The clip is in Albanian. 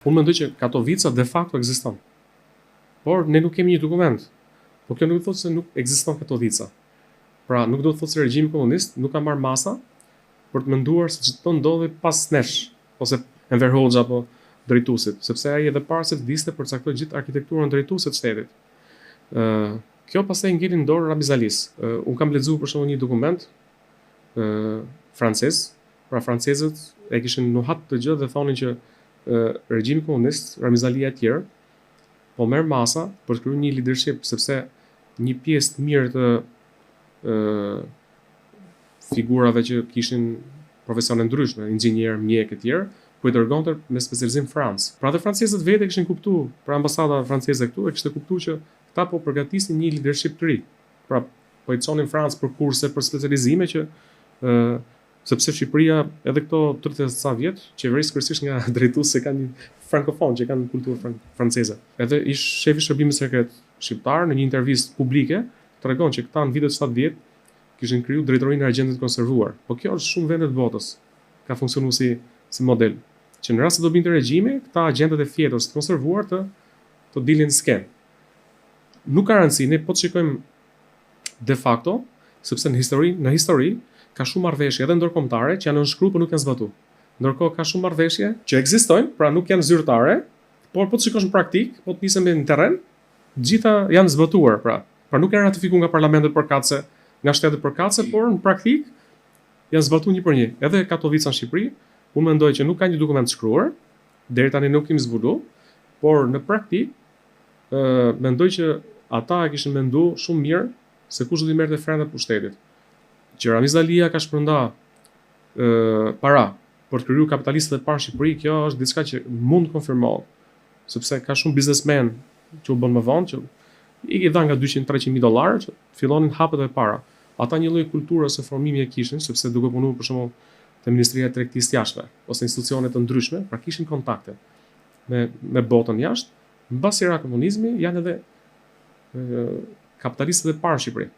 Unë mendoj që Katovica de facto ekziston. Por ne nuk kemi një dokument. Po kjo nuk do të thotë se nuk ekziston Katovica. Pra, nuk do të thotë se regjimi komunist nuk ka marrë masa për të menduar se ç'do ndodhi pas nesh, ose Enver Hoxha apo drejtuesit, sepse ai edhe para se të viste përcaktoi gjithë arkitekturën drejtuese të shtetit. Kjo pastaj ngeli në dorë Ramizalis. Unë kam lexuar për shembull një dokument francez, pra francezët e kishin nuhat të gjë dhe thonin që regjimi komunist, Ramizalia e tjerë, po merr masa për të krijuar një leadership, sepse një pjesë të mirë të figurave që kishin profesione ndryshme, inxhinier, mjek e tjerë, po i dërgonte me specializim në Francë. Pra dhe francezët vetë kishin kuptuar, pra ambasada franceze këtu e kishte kuptuar që ata po përgatisin një leadership të ri. Pra po i çonin Francë për kurse, për specializime që sepse Shqipëria edhe këto 30 sa vjet qeverisë kryesisht nga drejtues që kanë frankofon, që kanë kulturë franceze. Edhe ish shefi i shërbimit sekret shqiptar në një intervistë publike tregon që këta në vitet 70 kishin krijuar drejtorinë e agjentit konservuar. Po kjo është shumë vende të botës. Ka funksionuar si model. Që në rast se do binte regjimi, këta agjentët e fjetës të konservuar të dilin sken. Nuk ka rëndësi, ne po të shikojmë de facto, sepse në histori ka shumë marrëveshje edhe ndërkombëtare që janë nënshkruar por nuk janë zbatuar. Ndërkohë ka shumë marrëveshje që ekzistojnë, pra nuk janë zyrtare, por po të shikosh në praktik, po të nisem në terren, gjitha janë zbatuar, pra nuk janë ratifikuar nga parlamentet përkatëse, nga shtetet përkatëse, por në praktik janë zbatuar një për një. Edhe Katovica në Shqipëri, unë mendoj që nuk ka një dokument të shkruar, deri tani nuk kemi zbuluar, por në praktik mendoj që ata e kishin menduar shumë mirë se kush do t'i merrte frenda e pushtetit. Që Ramizalia ka shpërnda para për të krijuar kapitalistët e parë në Shqipëri, kjo është diçka që mund të konfirmohet, sepse ka shumë biznesmen që u bën më vonë, që i dhan nga 200-300 $300 që fillonin hapet e para. Ata një lloj kulture ose formimi e kishin, sepse duke punuar për shembull te Ministria e Tregtisë Jashtme ose institucione të ndryshme, pra kishin kontakte me botën jashtë. Mbasi era komunizmi janë edhe kapitalistët e parë në Shqipëri.